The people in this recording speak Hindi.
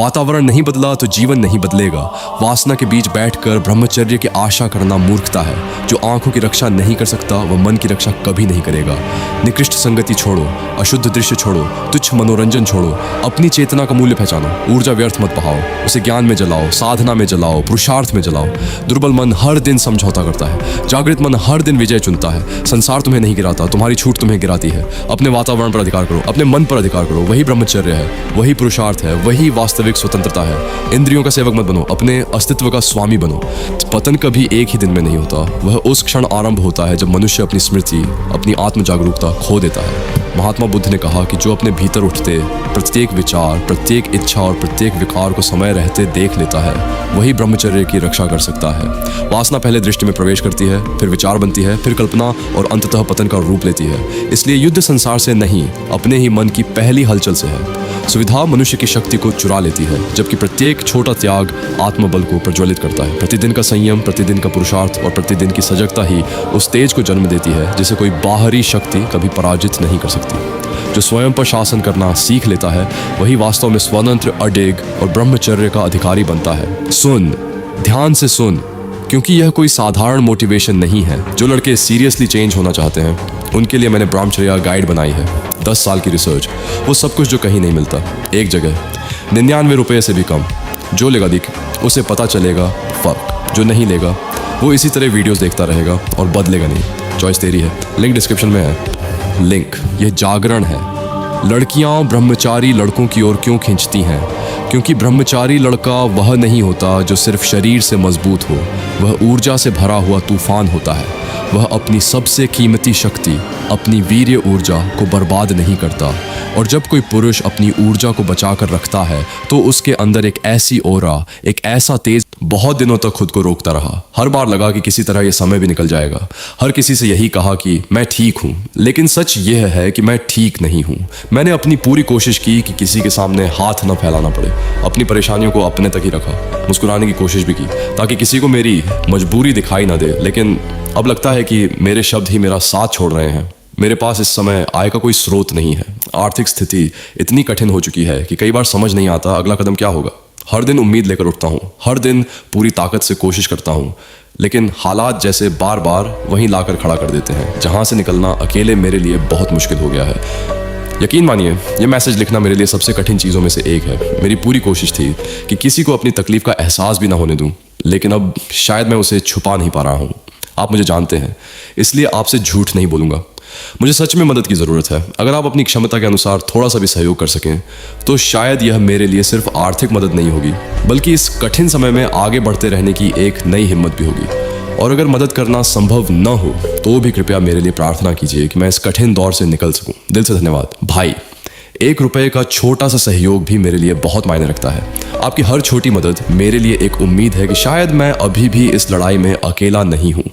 वातावरण नहीं बदला तो जीवन नहीं बदलेगा। वासना के बीच बैठकर ब्रह्मचर्य की आशा करना मूर्खता है। जो आंखों की रक्षा नहीं कर सकता वह मन की रक्षा कभी नहीं करेगा। निकृष्ट संगति छोड़ो, अशुद्ध दृश्य छोड़ो, तुच्छ मनोरंजन छोड़ो, अपनी चेतना का मूल्य पहचानो। ऊर्जा व्यर्थ मत बहाओ, उसे ज्ञान में जलाओ, साधना में जलाओ, पुरुषार्थ में जलाओ। दुर्बल मन हर दिन समझौता करता है, जागृत मन हर दिन विजय चुनता है। संसार तुम्हें नहीं गिराता, तुम्हारी छूट तुम्हें गिराती है। अपने वातावरण पर अधिकार करो, अपने मन पर अधिकार करो। वही ब्रह्मचर्य है, वही पुरुषार्थ है, वही वास्तविक स्वतंत्रता है। इंद्रियों का सेवक मत बनो, अपने अस्तित्व का स्वामी बनो। पतन कभी एक ही दिन में नहीं होता, वह उस क्षण आरंभ होता है जब मनुष्य अपनी स्मृति, अपनी आत्म जागरूकता खो देता है। महात्मा बुद्ध ने कहा कि जो अपने भीतर उठते प्रत्येक विचार, प्रत्येक इच्छा और प्रत्येक विकार को समय रहते देख लेता है, वही ब्रह्मचर्य की रक्षा कर सकता है। वासना पहले दृष्टि में प्रवेश करती है, फिर विचार बनती है, फिर कल्पना और अंततः पतन का रूप लेती है। इसलिए युद्ध संसार से नहीं, अपने ही मन की पहली हलचल से है। सुविधा मनुष्य की शक्ति को चुरा लेती है, जबकि प्रत्येक छोटा त्याग आत्मबल को प्रज्वलित करता है। प्रतिदिन का संयम, प्रतिदिन का पुरुषार्थ और प्रतिदिन की सजगता ही उस तेज को जन्म देती है जिसे कोई बाहरी शक्ति कभी पराजित नहीं कर सकती। जो स्वयं पर शासन करना सीख लेता है वही वास्तव में स्वतंत्र, अडिग और ब्रह्मचर्य का अधिकारी बनता है। सुन, ध्यान से सुन, क्योंकि यह कोई साधारण मोटिवेशन नहीं है। जो लड़के सीरियसली चेंज होना चाहते हैं उनके लिए मैंने ब्रह्मचर्य गाइड बनाई है। 10 साल की रिसर्च, वो सब कुछ जो कहीं नहीं मिलता, एक जगह, 99 रुपये से भी कम। जो लेगा दिख, उसे पता चलेगा फर्क। जो नहीं लेगा वो इसी तरह वीडियोस देखता रहेगा और बदलेगा नहीं। चॉइस तेरी है, लिंक डिस्क्रिप्शन में है। लिंक, यह जागरण है। लड़कियां ब्रह्मचारी लड़कों की ओर क्यों खींचती हैं? क्योंकि ब्रह्मचारी लड़का वह नहीं होता जो सिर्फ शरीर से मजबूत हो, वह ऊर्जा से भरा हुआ तूफान होता है। वह अपनी सबसे कीमती शक्ति, अपनी वीर्य ऊर्जा को बर्बाद नहीं करता। और जब कोई पुरुष अपनी ऊर्जा को बचा कर रखता है तो उसके अंदर एक ऐसी ओरा, एक ऐसा तेज बहुत दिनों तक खुद को रोकता रहा। हर बार लगा कि किसी तरह यह समय भी निकल जाएगा। हर किसी से यही कहा कि मैं ठीक हूँ, लेकिन सच यह है कि मैं ठीक नहीं हूँ। मैंने अपनी पूरी कोशिश की कि किसी के सामने हाथ न फैलाना पड़े। अपनी परेशानियों को अपने तक ही रखा, मुस्कुराने की कोशिश भी की ताकि किसी को मेरी मजबूरी दिखाई ना दे। लेकिन अब लगता है कि मेरे शब्द ही मेरा साथ छोड़ रहे हैं। मेरे पास इस समय आय का कोई स्रोत नहीं है। आर्थिक स्थिति इतनी कठिन हो चुकी है कि कई बार समझ नहीं आता अगला कदम क्या होगा। हर दिन उम्मीद लेकर उठता हूँ, हर दिन पूरी ताकत से कोशिश करता हूँ, लेकिन हालात जैसे बार बार वहीं लाकर खड़ा कर देते हैं जहाँ से निकलना अकेले मेरे लिए बहुत मुश्किल हो गया है। यकीन मानिए, यह मैसेज लिखना मेरे लिए सबसे कठिन चीज़ों में से एक है। मेरी पूरी कोशिश थी कि किसी को अपनी तकलीफ का एहसास भी ना होने दूँ, लेकिन अब शायद मैं उसे छुपा नहीं पा रहा हूँ। आप मुझे जानते हैं, इसलिए आपसे झूठ नहीं बोलूँगा। मुझे सच में मदद की ज़रूरत है। अगर आप अपनी क्षमता के अनुसार थोड़ा सा भी सहयोग कर सकें तो शायद यह मेरे लिए सिर्फ आर्थिक मदद नहीं होगी, बल्कि इस कठिन समय में आगे बढ़ते रहने की एक नई हिम्मत भी होगी। और अगर मदद करना संभव न हो तो भी कृपया मेरे लिए प्रार्थना कीजिए कि मैं इस कठिन दौर से निकल सकूं। दिल से धन्यवाद भाई। 1 रुपये का छोटा सा सहयोग भी मेरे लिए बहुत मायने रखता है। आपकी हर छोटी मदद मेरे लिए एक उम्मीद है कि शायद मैं अभी भी इस लड़ाई में अकेला नहीं हूँ।